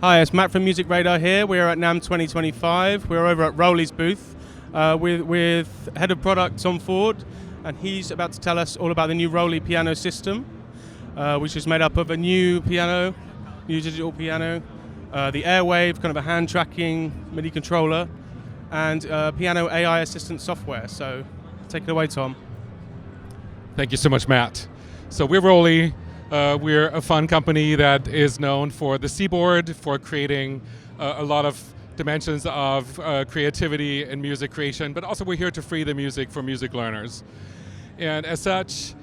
Hi, it's Matt from Music Radar here. We're at NAMM 2025. We're over at Roli's booth with Head of Product Tom Ford, and he's about to tell us all about the new Roli piano system, which is made up of a new piano, new digital piano, the Airwave, kind of a hand tracking MIDI controller, and piano AI assistant software. So take it away, Tom. Thank you so much, Matt. So we're Roli. We're a fun company that is known for the C-board, for creating a lot of dimensions of creativity and music creation, but also we're here to free the music for music learners. And as such,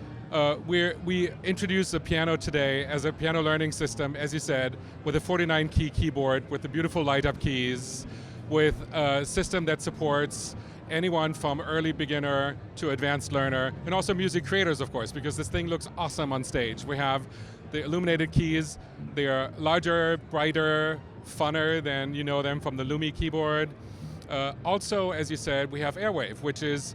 we introduced the piano today as a piano learning system, as you said, with a 49-key keyboard, with the beautiful light-up keys, with a system that supports anyone from early beginner to advanced learner, and also music creators, of course, because this thing looks awesome on stage. We have the illuminated keys. They are larger, brighter, funner than you know them from the Lumi keyboard. Also, as you said, we have Airwave, which is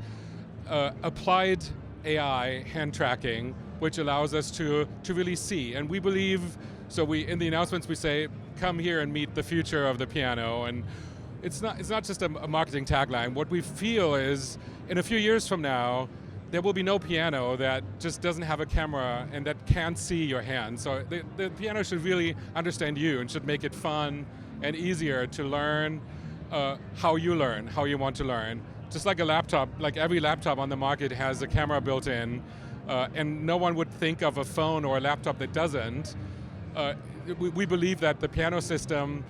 applied AI hand tracking, which allows us to really see. And we believe, so in the announcements we say, come here and meet the future of the piano. And it's not just a marketing tagline. What we feel is, in a few years from now, there will be no piano that just doesn't have a camera and that can't see your hand. So the piano should really understand you and should make it fun and easier to learn how you learn, how you want to learn. Just like a laptop, like every laptop on the market has a camera built in, and no one would think of a phone or a laptop that doesn't. We believe that the piano system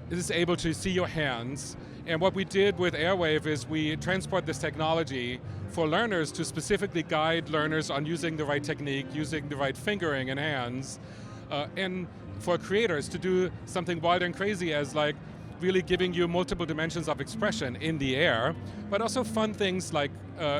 is able to see your hands. And what we did with Airwave is we transport this technology for learners to specifically guide learners on using the right technique, using the right fingering and hands, and for creators to do something wild and crazy as like really giving you multiple dimensions of expression in the air, but also fun things like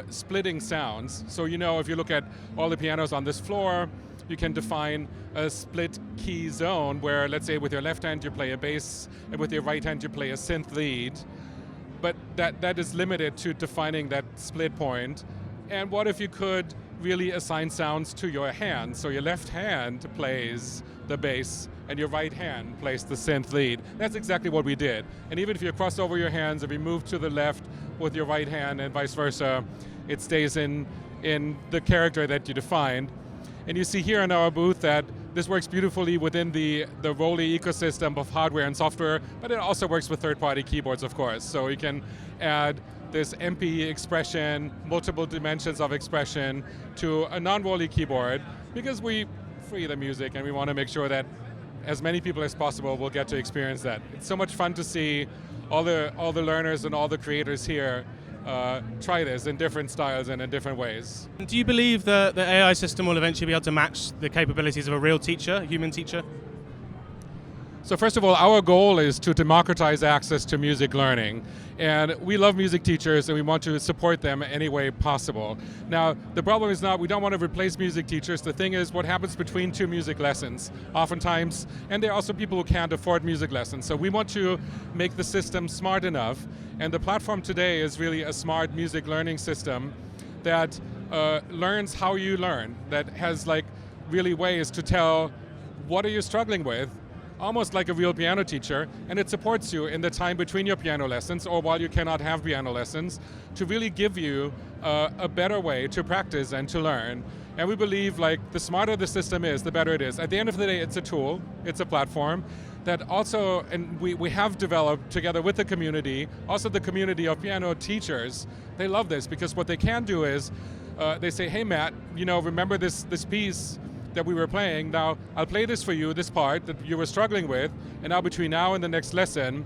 splitting sounds. So if you look at all the pianos on this floor, you can define a split key zone where, let's say, with your left hand you play a bass, and with your right hand you play a synth lead. But that is limited to defining that split point. And what if you could really assign sounds to your hand? So your left hand plays the bass, and your right hand plays the synth lead. That's exactly what we did. And even if you cross over your hands, if you move to the left with your right hand and vice versa, it stays in the character that you defined. And you see here in our booth that this works beautifully within the Roli ecosystem of hardware and software, but it also works with third-party keyboards, of course. So you can add this MP expression, multiple dimensions of expression to a non-Roli keyboard, because we free the music and we want to make sure that as many people as possible will get to experience that. It's so much fun to see all the learners and all the creators here try this in different styles and in different ways. Do you believe that the AI system will eventually be able to match the capabilities of a real teacher, a human teacher? So first of all, our goal is to democratize access to music learning. And we love music teachers and we want to support them any way possible. Now, the problem is not, we don't want to replace music teachers. The thing is what happens between two music lessons, oftentimes, and there are also people who can't afford music lessons. So we want to make the system smart enough. And the platform today is really a smart music learning system that learns how you learn, that has like really ways to tell what are you struggling with, almost like a real piano teacher, and it supports you in the time between your piano lessons or while you cannot have piano lessons to really give you a better way to practice and to learn. And we believe like the smarter the system is, the better it is. At the end of the day, it's a tool, it's a platform that also, and we have developed together with the community, also the community of piano teachers, they love this because what they can do is, they say, hey Matt, remember this piece that we were playing. Now, I'll play this for you, this part that you were struggling with, and now between now and the next lesson,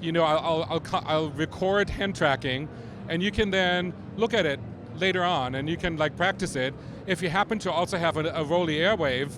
I'll record hand tracking, and you can then look at it later on, and you can like practice it. If you happen to also have a Roli Airwave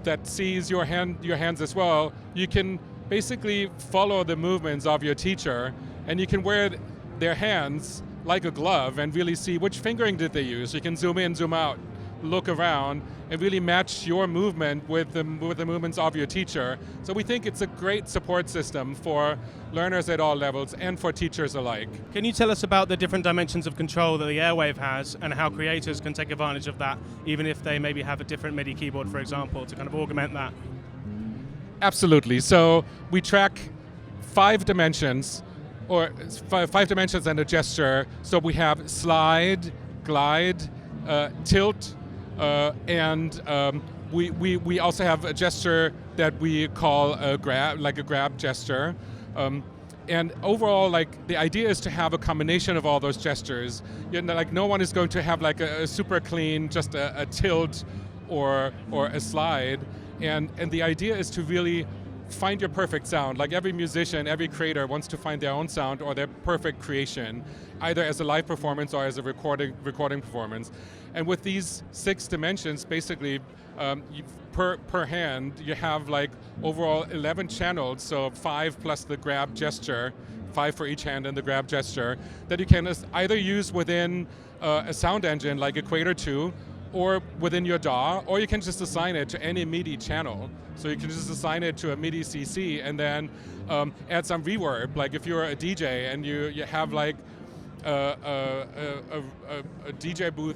that sees your hands as well, you can basically follow the movements of your teacher, and you can wear their hands like a glove and really see which fingering did they use. You can zoom in, zoom out, look around, and really match your movement with the movements of your teacher. So we think it's a great support system for learners at all levels and for teachers alike. Can you tell us about the different dimensions of control that the Airwave has and how creators can take advantage of that, even if they maybe have a different MIDI keyboard, for example, to kind of augment that? Absolutely. So we track 5 dimensions, or five dimensions and a gesture. So we have slide, glide, tilt, and we also have a gesture that we call a grab, like a grab gesture. And overall, like, the idea is to have a combination of all those gestures. You know, like, no one is going to have like a super clean, just a tilt or a slide. And the idea is to really find your perfect sound. Like, every musician, every creator wants to find their own sound or their perfect creation, either as a live performance or as a recording performance. And with these 6 dimensions, basically, per hand, you have like overall 11 channels, so 5 plus the grab gesture, 5 for each hand and the grab gesture, that you can either use within a sound engine like Equator 2, or within your DAW, or you can just assign it to any MIDI channel. So you can just assign it to a MIDI CC and then add some reverb. Like if you're a DJ and you have like a DJ booth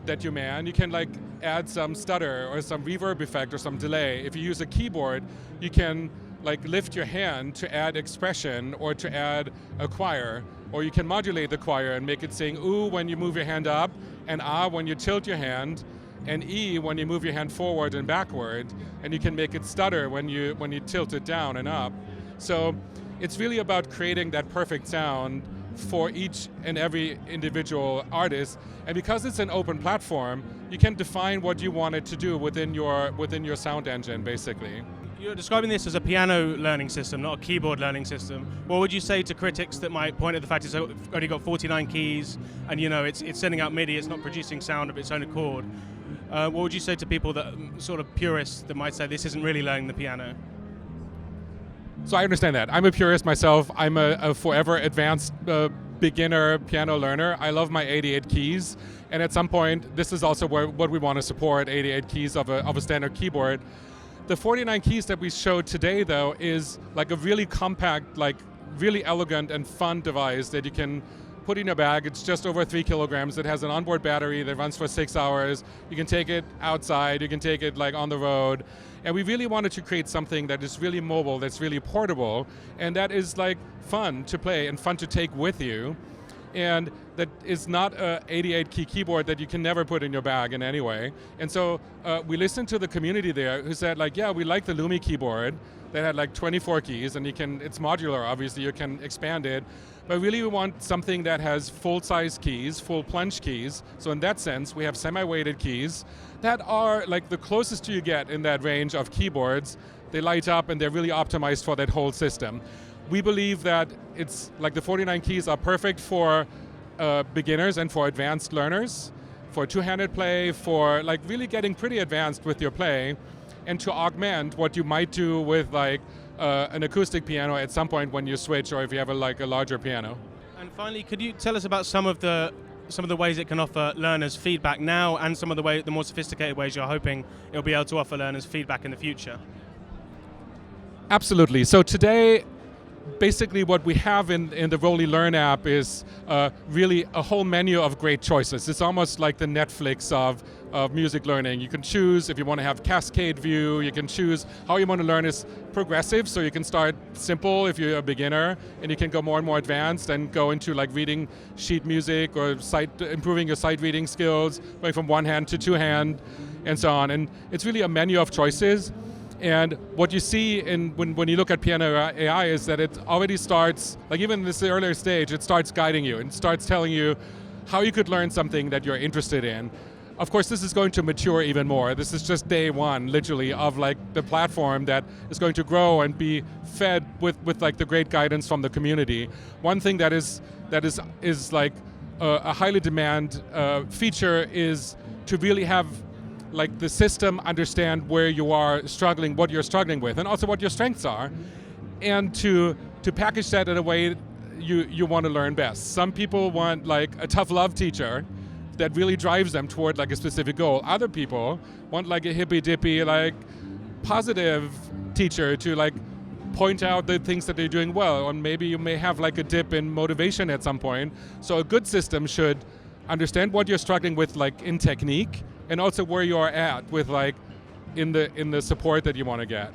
that you man, you can like add some stutter or some reverb effect or some delay. If you use a keyboard, you can like lift your hand to add expression or to add a choir, or you can modulate the choir and make it sing ooh when you move your hand up, and ah when you tilt your hand, and E when you move your hand forward and backward, and you can make it stutter when you tilt it down and up. So it's really about creating that perfect sound for each and every individual artist, and because it's an open platform, you can define what you want it to do within your sound engine, basically. You're describing this as a piano learning system, not a keyboard learning system. What would you say to critics that might point at the fact it's only got 49 keys, and you know it's sending out MIDI, it's not producing sound of its own accord? What would you say to people that sort of purists that might say this isn't really learning the piano? So I understand that. I'm a purist myself. I'm a forever advanced beginner piano learner. I love my 88 keys, and at some point, this is also what we want to support: 88 keys of a standard keyboard. The 49 keys that we showed today, though, is like a really compact, like really elegant and fun device that you can put in your bag. It's just over 3 kilograms. It has an onboard battery that runs for 6 hours. You can take it outside. You can take it like on the road. And we really wanted to create something that is really mobile, that's really portable, and that is like fun to play and fun to take with you. And that is not a 88 key keyboard that you can never put in your bag in any way. And so we listened to the community there who said like, yeah, we like the Lumi keyboard that had like 24 keys, and it's modular, obviously, you can expand it. But really we want something that has full-size keys, full plunge keys. So in that sense, we have semi-weighted keys that are like the closest you get in that range of keyboards. They light up and they're really optimized for that whole system. We believe that it's like the 49 keys are perfect for beginners and for advanced learners, for two-handed play, for like really getting pretty advanced with your play, and to augment what you might do with like an acoustic piano at some point when you switch, or if you have a larger piano. And finally, could you tell us about some of the ways it can offer learners feedback now, and some of the more sophisticated ways you're hoping it'll be able to offer learners feedback in the future? Absolutely. So today, basically what we have in the Roli Learn app is really a whole menu of great choices. It's almost like the Netflix of music learning. You can choose if you want to have cascade view, you can choose how you want to learn. Is progressive, so you can start simple if you're a beginner, and you can go more and more advanced and go into like reading sheet music or improving your sight reading skills, going from one hand to two hand, and so on. And it's really a menu of choices. And what you see when you look at Piano AI is that it already starts, like even in this earlier stage, it starts guiding you and starts telling you how you could learn something that you're interested in. Of course, this is going to mature even more. This is just day one, literally, of like the platform that is going to grow and be fed with like the great guidance from the community. One thing that is like a highly demand feature is to really have like the system understand where you are struggling, what you're struggling with, and also what your strengths are, and to package that in a way you want to learn best. Some people want like a tough love teacher that really drives them toward like a specific goal. Other people want like a hippy-dippy, like positive teacher to like point out the things that they're doing well, and maybe you may have like a dip in motivation at some point. So a good system should understand what you're struggling with like in technique, and also where you are at with like in the support that you want to get.